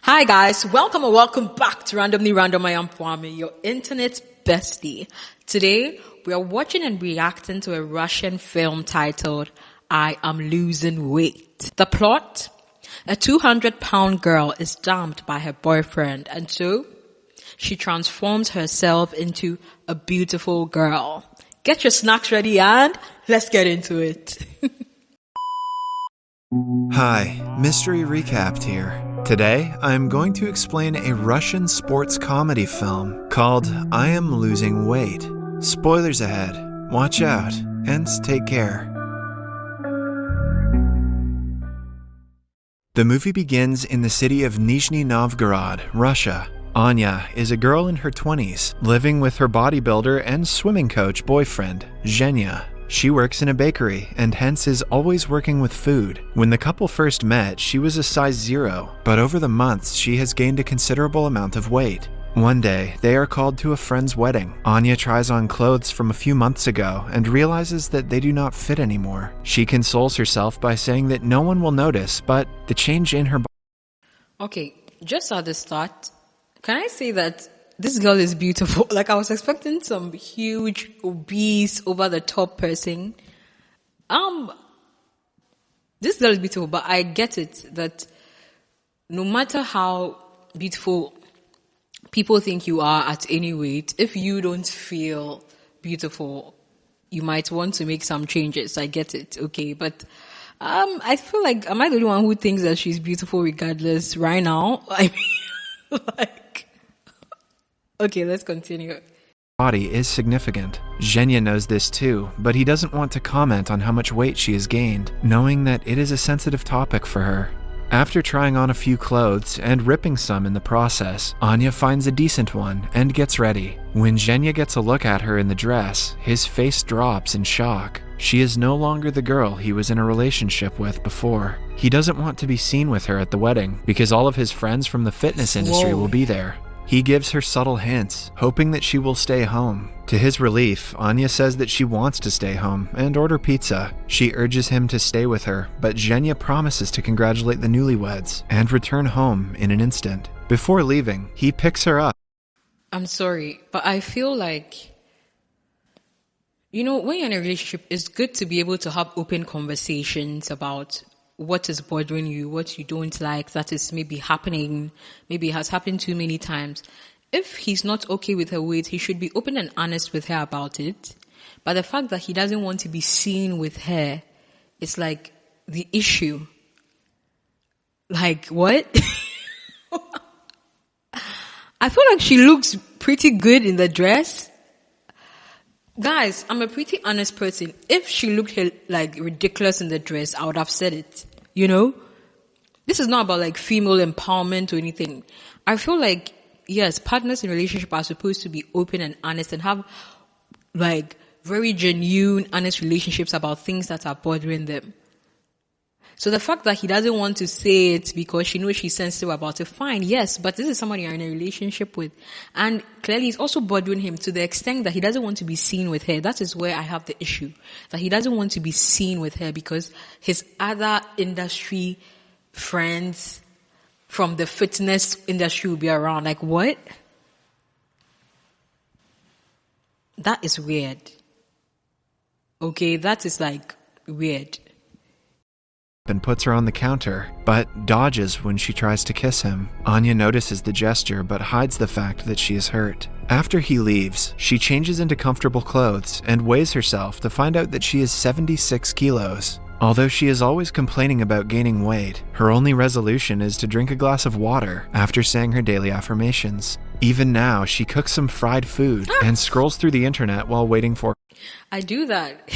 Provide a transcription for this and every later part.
Hi guys, welcome or welcome back to Randomly Random. I am Kwame, your internet bestie. Today, we are watching and reacting to a Russian film titled I Am Losing Weight. The plot? A 200-pound girl is dumped by her boyfriend, and so she transforms herself into a beautiful girl. Get your snacks ready and let's get into it. Hi, Mystery Recapped here. Today, I'm going to explain a Russian sports comedy film called I Am Losing Weight. Spoilers ahead. Watch out and take care. The movie begins in the city of Nizhny Novgorod, Russia. Anya is a girl in her 20s, living with her bodybuilder and swimming coach boyfriend, Zhenya. She works in a bakery and hence is always working with food. When the couple first met, she was a size 0, but over the months she has gained a considerable amount of weight. One day, they are called to a friend's wedding. Anya tries on clothes from a few months ago and realizes that they do not fit anymore. She consoles herself by saying that no one will notice, but the change in her body. Okay, just at the start, can I say that this girl is beautiful? Like, I was expecting some huge, obese, over-the-top person. This girl is beautiful, but I get it that no matter how beautiful people think you are at any weight, if you don't feel beautiful, you might want to make some changes. I get it, okay? But I feel like, am I the only one who thinks that she's beautiful regardless right now? I mean, like... Okay, let's continue. Body is significant. Zhenya knows this too, but he doesn't want to comment on how much weight she has gained, knowing that it is a sensitive topic for her. After trying on a few clothes and ripping some in the process, Anya finds a decent one and gets ready. When Zhenya gets a look at her in the dress, his face drops in shock. She is no longer the girl he was in a relationship with before. He doesn't want to be seen with her at the wedding because all of his friends from the fitness industry will be there. He gives her subtle hints, hoping that she will stay home. To his relief, Anya says that she wants to stay home and order pizza. She urges him to stay with her, but Zhenya promises to congratulate the newlyweds and return home in an instant. Before leaving, he picks her up. I'm sorry, but I feel like, you know, when you're in a relationship, it's good to be able to have open conversations about what is bothering you, what you don't like, that is maybe happening, maybe it has happened too many times. If he's not okay with her weight, he should be open and honest with her about it. But the fact that he doesn't want to be seen with her, it's like the issue. Like, what? I feel like she looks pretty good in the dress. Guys, I'm a pretty honest person. If she looked like ridiculous in the dress, I would have said it. You know? This is not about like female empowerment or anything. I feel like, yes, partners in relationship are supposed to be open and honest and have like very genuine, honest relationships about things that are bothering them. So the fact that he doesn't want to say it because she knows she's sensitive about it, fine, yes, but this is someone you're in a relationship with. And clearly it's also bothering him to the extent that he doesn't want to be seen with her. That is where I have the issue. That he doesn't want to be seen with her because his other industry friends from the fitness industry will be around. Like, what? That is weird. Okay, that is like weird. And puts her on the counter, but dodges when she tries to kiss him. Anya notices the gesture but hides the fact that she is hurt. After he leaves, she changes into comfortable clothes and weighs herself to find out that she is 76 kilos. Although she is always complaining about gaining weight, her only resolution is to drink a glass of water after saying her daily affirmations. Even now, she cooks some fried food and scrolls through the internet while waiting for... I do that.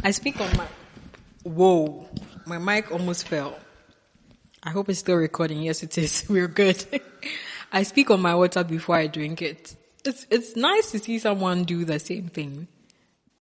I speak on my... Whoa. My mic almost fell. I hope it's still recording. Yes, it is. We're good. I speak on my water before I drink it. It's nice to see someone do the same thing.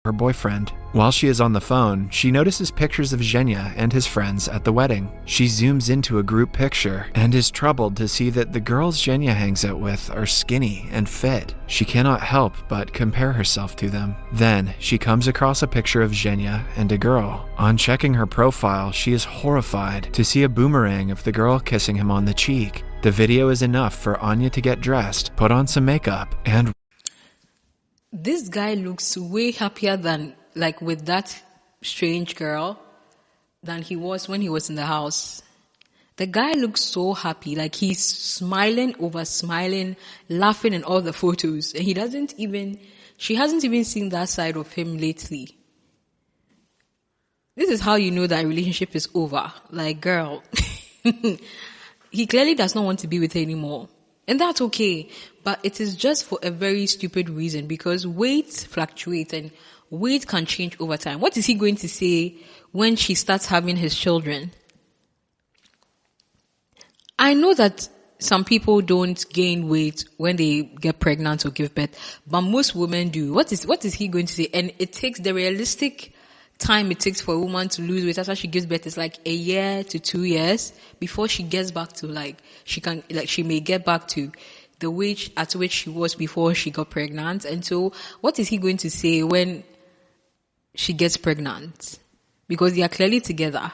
her boyfriend. While she is on the phone, she notices pictures of Zhenya and his friends at the wedding. She zooms into a group picture and is troubled to see that the girls Zhenya hangs out with are skinny and fit. She cannot help but compare herself to them. Then, she comes across a picture of Zhenya and a girl. On checking her profile, she is horrified to see a boomerang of the girl kissing him on the cheek. The video is enough for Anya to get dressed, put on some makeup, and This guy looks way happier than, like, with that strange girl than he was when he was in the house. The guy looks so happy, like he's smiling over smiling, laughing in all the photos. And she hasn't even seen that side of him lately. This is how you know that a relationship is over. Like, girl, he clearly does not want to be with her anymore. And that's okay. But it is just for a very stupid reason, because weight fluctuates and weight can change over time. What is he going to say when she starts having his children? I know that some people don't gain weight when they get pregnant or give birth, but most women do. What is he going to say? And it takes the realistic time it takes for a woman to lose weight after she gives birth is like a year to 2 years before she gets back to she may get back to the weight at which she was before she got pregnant. And so what is he going to say when she gets pregnant? Because they are clearly together.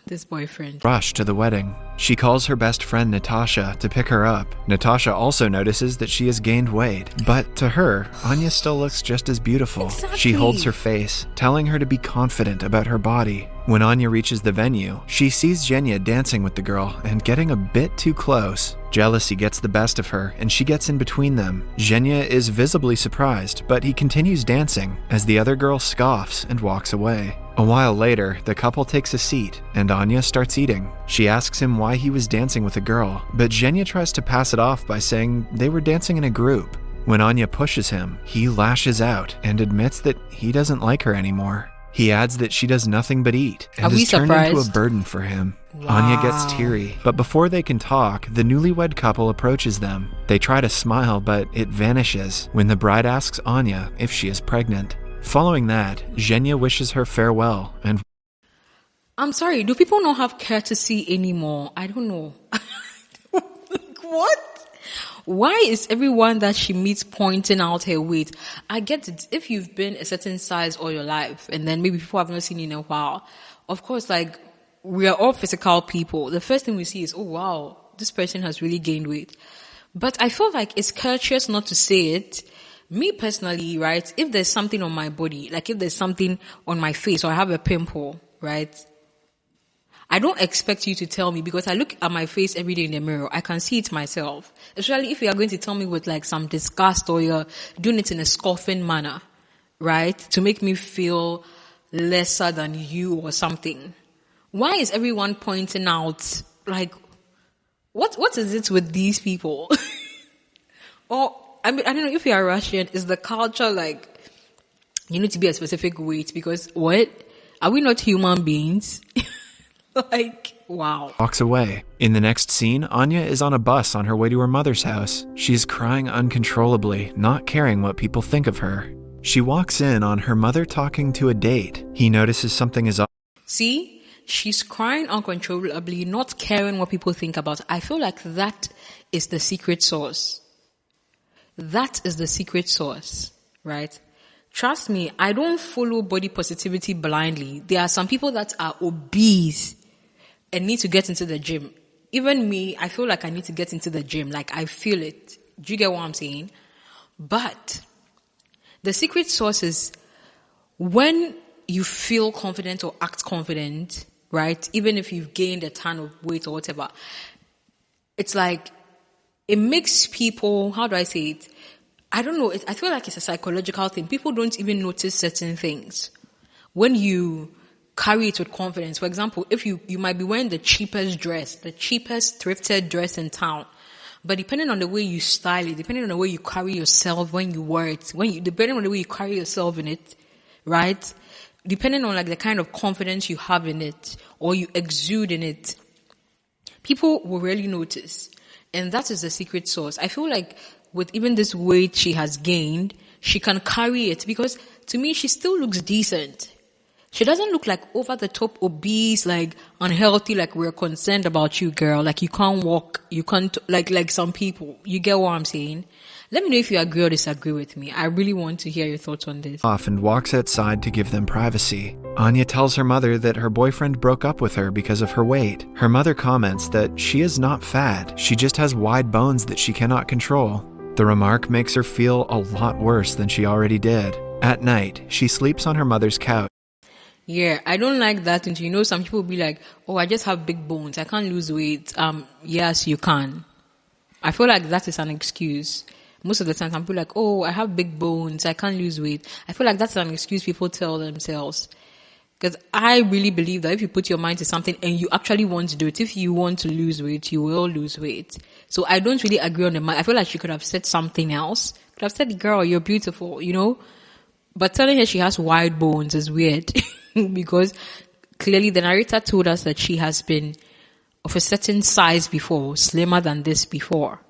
This boyfriend. Rush to the wedding. She calls her best friend Natasha to pick her up. Natasha also notices that she has gained weight, but to her, Anya still looks just as beautiful. Exactly. She holds her face, telling her to be confident about her body. When Anya reaches the venue, she sees Zhenya dancing with the girl and getting a bit too close. Jealousy gets the best of her, and she gets in between them. Zhenya is visibly surprised, but he continues dancing as the other girl scoffs and walks away. A while later, the couple takes a seat, and Anya starts eating. She asks him why he was dancing with a girl, but Zhenya tries to pass it off by saying they were dancing in a group. When Anya pushes him, he lashes out and admits that he doesn't like her anymore. He adds that she does nothing but eat and is turned into a burden for him. Wow. Anya gets teary, but before they can talk, the newlywed couple approaches them. They try to smile, but it vanishes when the bride asks Anya if she is pregnant. Following that, Zhenya wishes her farewell and I'm sorry, do people not have courtesy anymore? I don't know. Like, what? Why is everyone that she meets pointing out her weight? I get it. If you've been a certain size all your life and then maybe people have not seen you in a while, of course, like, we are all physical people. The first thing we see is, oh wow, this person has really gained weight. But I feel like it's courteous not to say it. Me personally, right, if there's something on my body, like if there's something on my face or I have a pimple, right, I don't expect you to tell me because I look at my face every day in the mirror. I can see it myself. Especially if you are going to tell me with like some disgust or you're doing it in a scoffing manner, right, to make me feel lesser than you or something. Why is everyone pointing out, like, what is it with these people? Or, I mean, I don't know if you are Russian, is the culture like, you need to be a specific weight because what? Are we not human beings? Like, wow. walks away. In the next scene, Anya is on a bus on her way to her mother's house. She's crying uncontrollably, not caring what people think of her. She walks in on her mother talking to a date. He notices something is off. See? She's crying uncontrollably, not caring what people think about her. I feel like that is the secret sauce. That is the secret sauce, right? Trust me, I don't follow body positivity blindly. There are some people that are obese and need to get into the gym. Even me, I feel like I need to get into the gym. Like, I feel it. Do you get what I'm saying? But the secret sauce is when you feel confident or act confident, right? Even if you've gained a ton of weight or whatever, it's like, it makes people, how do I say it? I don't know. I feel like it's a psychological thing. People don't even notice certain things. When you carry it with confidence, for example, if you might be wearing the cheapest dress, the cheapest thrifted dress in town, but depending on the way you style it, depending on the way you carry yourself when you wear it, depending on the way you carry yourself in it, right? Depending on like the kind of confidence you have in it or you exude in it, people will really notice. And that is the secret sauce. I feel like with even this weight she has gained, she can carry it, because to me, she still looks decent. She doesn't look like over the top obese, like unhealthy, like we're concerned about you, girl. Like you can't walk, you can't, like some people. You get what I'm saying? Let me know if you agree or disagree with me. I really want to hear your thoughts on this. Off and walks outside to give them privacy. Anya tells her mother that her boyfriend broke up with her because of her weight. Her mother comments that she is not fat, she just has wide bones that she cannot control. The remark makes her feel a lot worse than she already did. At night, she sleeps on her mother's couch. Yeah, I don't like that. And you know, some people be like, oh, I just have big bones, I can't lose weight. Yes, you can. I feel like that is an excuse. Most of the time, some people are like, oh, I have big bones, I can't lose weight. I feel like that's an excuse people tell themselves. Because I really believe that if you put your mind to something and you actually want to do it, if you want to lose weight, you will lose weight. So I don't really agree on the mind. I feel like she could have said something else. Could have said, girl, you're beautiful, you know? But telling her she has wide bones is weird. Because clearly the narrator told us that she has been of a certain size before, slimmer than this before.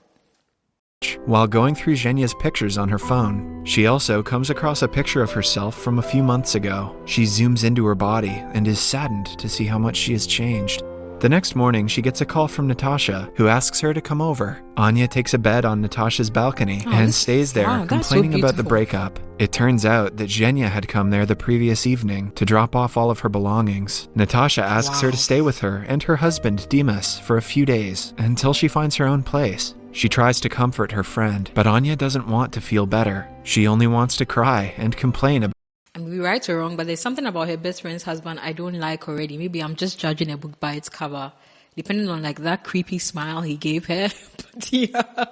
While going through Zhenya's pictures on her phone, she also comes across a picture of herself from a few months ago. She zooms into her body and is saddened to see how much she has changed. The next morning, she gets a call from Natasha, who asks her to come over. Anya takes a bed on Natasha's balcony and stays there, complaining about the breakup. It turns out that Zhenya had come there the previous evening to drop off all of her belongings. Natasha asks her to stay with her and her husband, Dimas, for a few days until she finds her own place. She tries to comfort her friend, but Anya doesn't want to feel better. She only wants to cry and complain about. I mean, right or wrong, but there's something about her best friend's husband I don't like already. Maybe I'm just judging a book by its cover, depending on like that creepy smile he gave her. But yeah,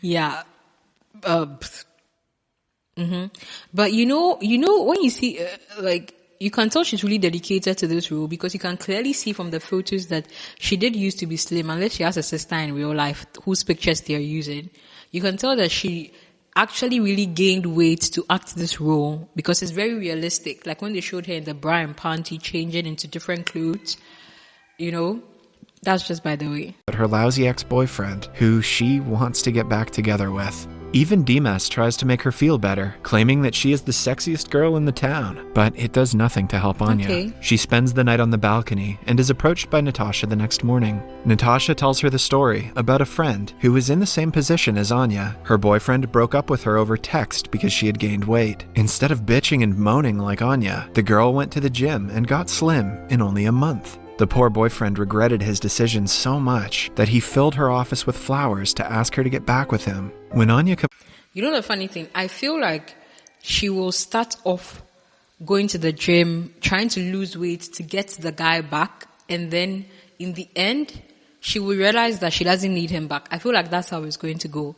yeah. But you know, when you see like, you can tell she's really dedicated to this role, because you can clearly see from the photos that she did used to be slim, unless she has a sister in real life whose pictures they're using. You can tell that she actually really gained weight to act this role, because it's very realistic. Like when they showed her in the bra and panty changing into different clothes, you know, that's just by the way. Her lousy ex-boyfriend, who she wants to get back together with. Even Dimas tries to make her feel better, claiming that she is the sexiest girl in the town, but it does nothing to help Anya. Okay. She spends the night on the balcony and is approached by Natasha the next morning. Natasha tells her the story about a friend who was in the same position as Anya. Her boyfriend broke up with her over text because she had gained weight. Instead of bitching and moaning like Anya, the girl went to the gym and got slim in only a month. The poor boyfriend regretted his decision so much that he filled her office with flowers to ask her to get back with him. When Anya... You know the funny thing? I feel like she will start off going to the gym, trying to lose weight to get the guy back, and then in the end, she will realize that she doesn't need him back. I feel like that's how it's going to go.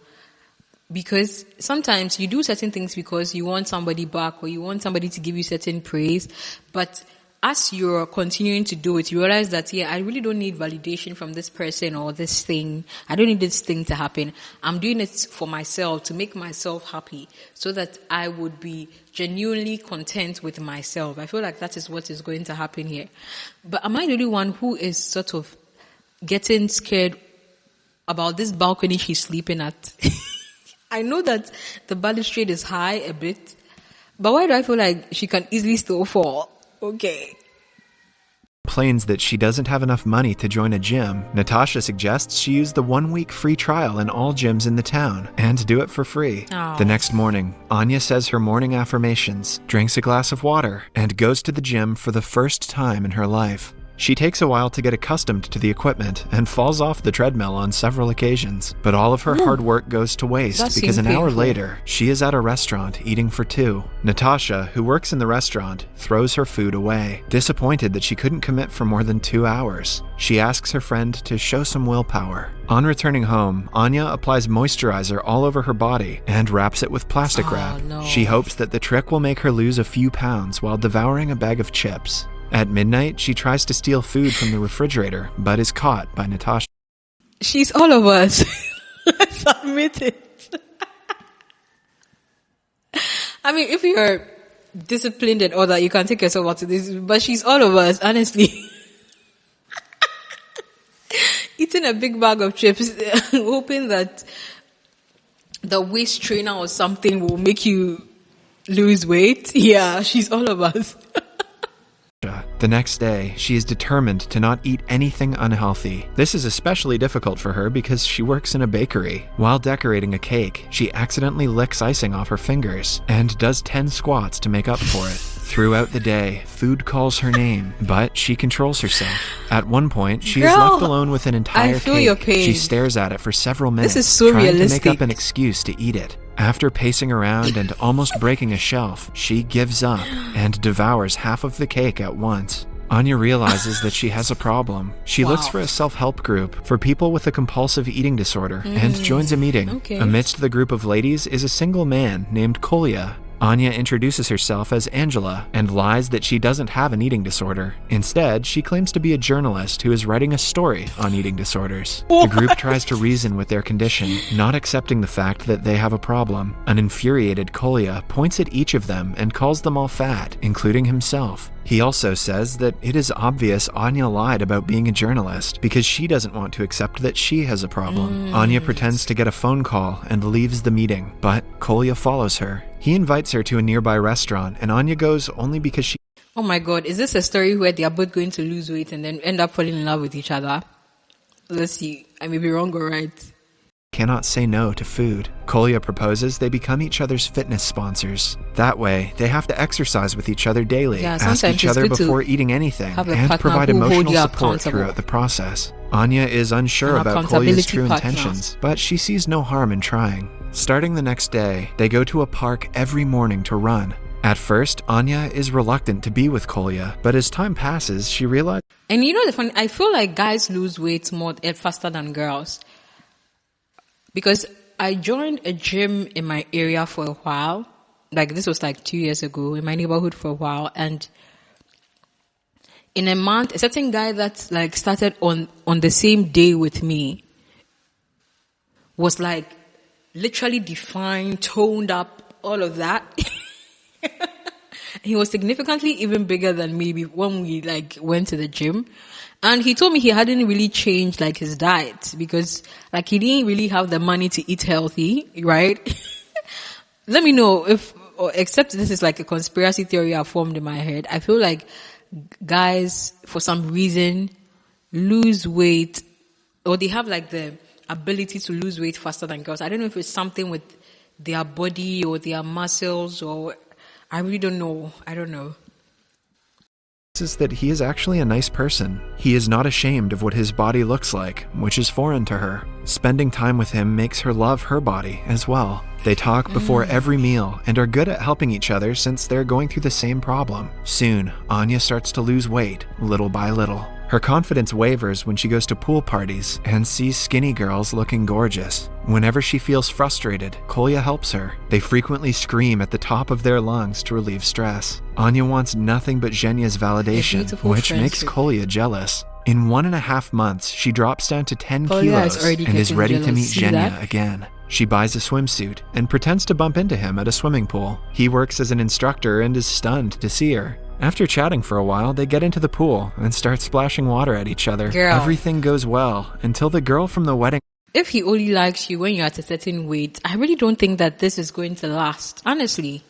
Because sometimes you do certain things because you want somebody back, or you want somebody to give you certain praise, but as you're continuing to do it, you realize that, yeah, I really don't need validation from this person or this thing. I don't need this thing to happen. I'm doing it for myself, to make myself happy, so that I would be genuinely content with myself. I feel like that is what is going to happen here. But am I the only one who is sort of getting scared about this balcony she's sleeping at? I know that the balustrade is high a bit, but why do I feel like she can easily still fall? Okay. Complains that she doesn't have enough money to join a gym. Natasha suggests she use the 1-week free trial in all gyms in the town and do it for free. Aww. The next morning, Anya says her morning affirmations, drinks a glass of water, and goes to the gym for the first time in her life. She takes a while to get accustomed to the equipment and falls off the treadmill on several occasions. But all of her hard work goes to waste because an hour later, she is at a restaurant eating for two. Natasha, who works in the restaurant, throws her food away, disappointed that she couldn't commit for more than 2 hours. She asks her friend to show some willpower. On returning home, Anya applies moisturizer all over her body and wraps it with plastic wrap. No. She hopes that the trick will make her lose a few pounds while devouring a bag of chips. At midnight, she tries to steal food from the refrigerator, but is caught by Natasha. She's all of us. Let's admit it. I mean, if you're disciplined and all that, you can take yourself out to this, but she's all of us, honestly. Eating a big bag of chips, hoping that the waist trainer or something will make you lose weight. Yeah, she's all of us. The next day, she is determined to not eat anything unhealthy. This is especially difficult for her because she works in a bakery. While decorating a cake, she accidentally licks icing off her fingers and does 10 squats to make up for it. Throughout the day, food calls her name, but she controls herself. At one point, she is left alone with an entire cake. She stares at it for several minutes, this is so trying realistic. to make up an excuse to eat it. After pacing around and almost breaking a shelf, she gives up and devours half of the cake at once. Anya realizes that she has a problem. She looks for a self-help group for people with a compulsive eating disorder and joins a meeting. Amidst the group of ladies is a single man named Kolya. Anya introduces herself as Angela and lies that she doesn't have an eating disorder. Instead, she claims to be a journalist who is writing a story on eating disorders. The group tries to reason with their condition, not accepting the fact that they have a problem. An infuriated Kolya points at each of them and calls them all fat, including himself. He also says that it is obvious Anya lied about being a journalist because she doesn't want to accept that she has a problem. Anya pretends to get a phone call and leaves the meeting, but Kolya follows her. He invites her to a nearby restaurant, and Anya goes only because she... Oh my god, is this a story where they are both going to lose weight and then end up falling in love with each other? Let's see. I may be wrong or right. Cannot say no to food. Kolya proposes they become each other's fitness sponsors. That way, they have to exercise with each other daily, ask each other before eating anything, and provide emotional support throughout the process. Anya is unsure about Kolya's true intentions, but she sees no harm in trying. Starting the next day, they go to a park every morning to run. At first, Anya is reluctant to be with Kolya, but as time passes, she realizes... And you know the funny, I feel like guys lose weight more faster than girls. Because I joined a gym in my area for a while. Like this was like 2 years ago in my neighborhood for a while. And in a month, a certain guy that like started on the same day with me was like literally defined, toned up, all of that. He was significantly even bigger than me when we like went to the gym. And he told me he hadn't really changed like his diet because like he didn't really have the money to eat healthy, right? Let me know if, or except this is like a conspiracy theory I formed in my head. I feel like guys, for some reason, lose weight, or they have like the ability to lose weight faster than girls. I don't know if it's something with their body or their muscles, or I really don't know. I don't know. Is that he is actually a nice person. He is not ashamed of what his body looks like, which is foreign to her. Spending time with him makes her love her body as well. They talk before every meal and are good at helping each other since they're going through the same problem. Soon, Anya starts to lose weight, little by little. Her confidence wavers when she goes to pool parties and sees skinny girls looking gorgeous. Whenever she feels frustrated, Kolya helps her. They frequently scream at the top of their lungs to relieve stress. Anya wants nothing but Zhenya's validation, which makes Kolya jealous. In 1.5 months, she drops down to 10 kilos and is ready to meet Zhenya again. She buys a swimsuit and pretends to bump into him at a swimming pool. He works as an instructor and is stunned to see her. After chatting for a while, they get into the pool and start splashing water at each other. Everything goes well until the girl from the wedding... If he only likes you when you're at a certain weight, I really don't think that this is going to last. Honestly,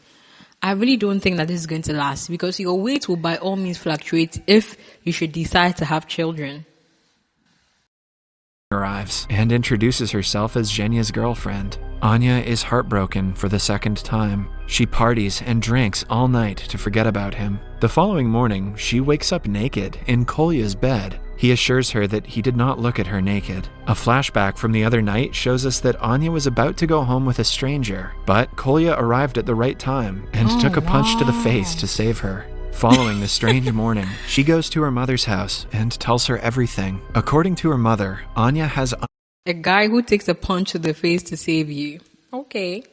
I really don't think that this is going to last because your weight will by all means fluctuate if you should decide to have children. Arrives and introduces herself as Zhenya's girlfriend. Anya is heartbroken for the second time. She parties and drinks all night to forget about him. The following morning, she wakes up naked in Kolya's bed. He assures her that he did not look at her naked. A flashback from the other night shows us that Anya was about to go home with a stranger, but Kolya arrived at the right time and took a punch to the face to save her. Following the strange morning, she goes to her mother's house and tells her everything. According to her mother, Anya has a guy who takes a punch to the face to save you. Okay.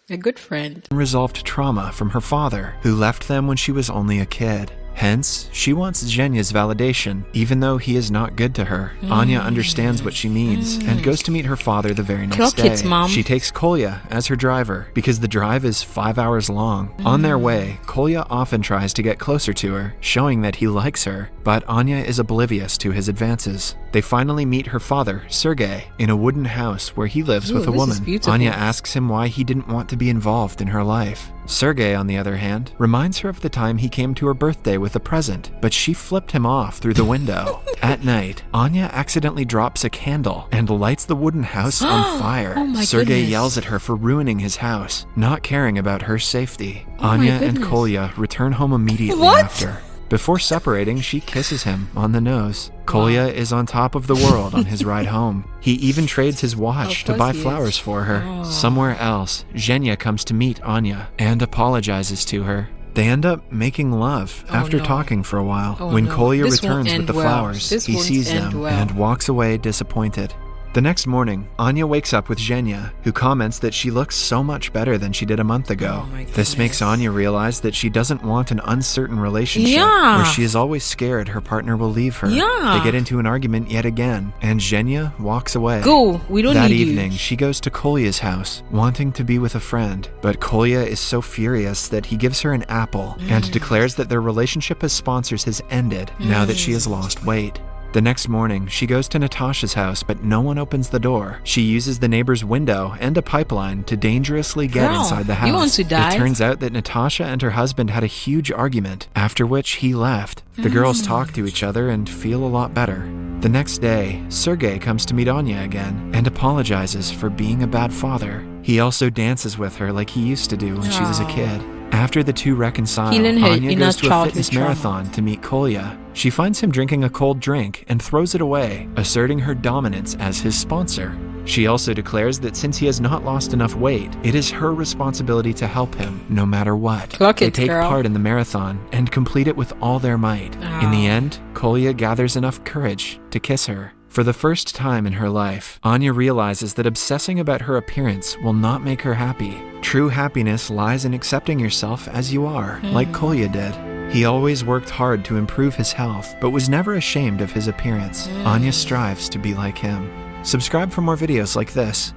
A good friend. Unresolved trauma from her father, who left them when she was only a kid. Hence, she wants Zhenya's validation, even though he is not good to her. Anya understands what she means and goes to meet her father the very next day. She takes Kolya as her driver because the drive is 5 hours long. On their way, Kolya often tries to get closer to her, showing that he likes her, but Anya is oblivious to his advances. They finally meet her father, Sergei, in a wooden house where he lives with a woman. Anya asks him why he didn't want to be involved in her life. Sergei, on the other hand, reminds her of the time he came to her birthday with a present, but she flipped him off through the window. At night, Anya accidentally drops a candle and lights the wooden house on fire. Sergei yells at her for ruining his house, not caring about her safety. Anya and Kolya return home immediately after. Before separating, she kisses him on the nose. Kolya is on top of the world on his ride home. He even trades his watch to buy flowers for her. Somewhere else, Zhenya comes to meet Anya and apologizes to her. They end up making love after talking for a while. When Kolya returns with the flowers, he sees them and walks away disappointed. The next morning, Anya wakes up with Zhenya, who comments that she looks so much better than she did a month ago. This makes Anya realize that she doesn't want an uncertain relationship where she is always scared her partner will leave her. They get into an argument yet again, and Zhenya walks away. That evening, she goes to Kolya's house, wanting to be with a friend, but Kolya is so furious that he gives her an apple and declares that their relationship as sponsors has ended now that she has lost weight. The next morning, she goes to Natasha's house, but no one opens the door. She uses the neighbor's window and a pipeline to dangerously get inside the house. You want to die? It turns out that Natasha and her husband had a huge argument, after which he left. The girls talk to each other and feel a lot better. The next day, Sergei comes to meet Anya again and apologizes for being a bad father. He also dances with her like he used to do when she was a kid. After the two reconcile, Anya goes to a fitness marathon to meet Kolya. She finds him drinking a cold drink and throws it away, asserting her dominance as his sponsor. She also declares that since he has not lost enough weight, it is her responsibility to help him no matter what. They take part in the marathon and complete it with all their might. In the end, Kolya gathers enough courage to kiss her. For the first time in her life, Anya realizes that obsessing about her appearance will not make her happy. True happiness lies in accepting yourself as you are, like Kolya did. He always worked hard to improve his health, but was never ashamed of his appearance. Anya strives to be like him. Subscribe for more videos like this.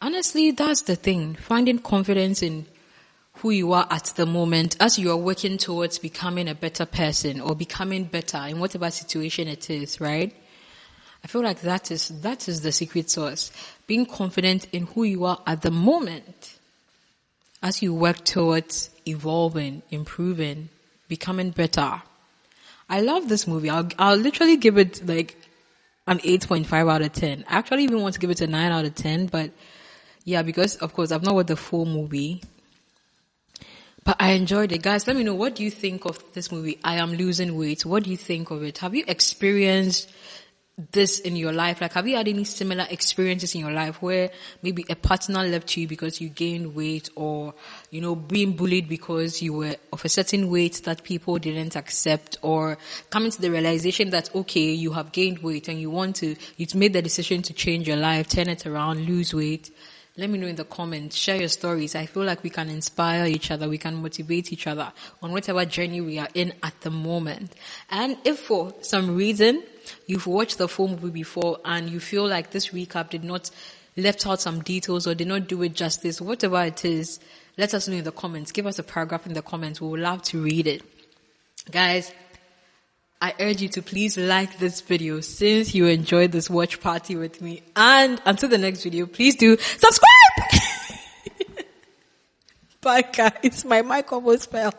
Honestly, that's the thing. Finding confidence in who you are at the moment as you are working towards becoming a better person or becoming better in whatever situation it is, right? I feel like that is the secret sauce. Being confident in who you are at the moment as you work towards evolving, improving, becoming better. I love this movie. I'll literally give it like an 8.5 out of 10. I actually even want to give it a 9 out of 10, but yeah, because of course I've not watched the full movie. But I enjoyed it. Guys, let me know, what do you think of this movie, I Am Losing Weight? What do you think of it? Have you experienced this in your life? Like, have you had any similar experiences in your life where maybe a partner left you because you gained weight, or, you know, being bullied because you were of a certain weight that people didn't accept, or coming to the realization that, okay, you have gained weight and you've made the decision to change your life, turn it around, lose weight? Let me know in the comments. Share your stories. I feel like we can inspire each other. We can motivate each other on whatever journey we are in at the moment. And if for some reason you've watched the full movie before and you feel like this recap did not left out some details or did not do it justice, whatever it is, let us know in the comments. Give us a paragraph in the comments. We would love to read it. Guys, I urge you to please like this video since you enjoyed this watch party with me. And until the next video, please do subscribe! Bye guys, my mic almost fell.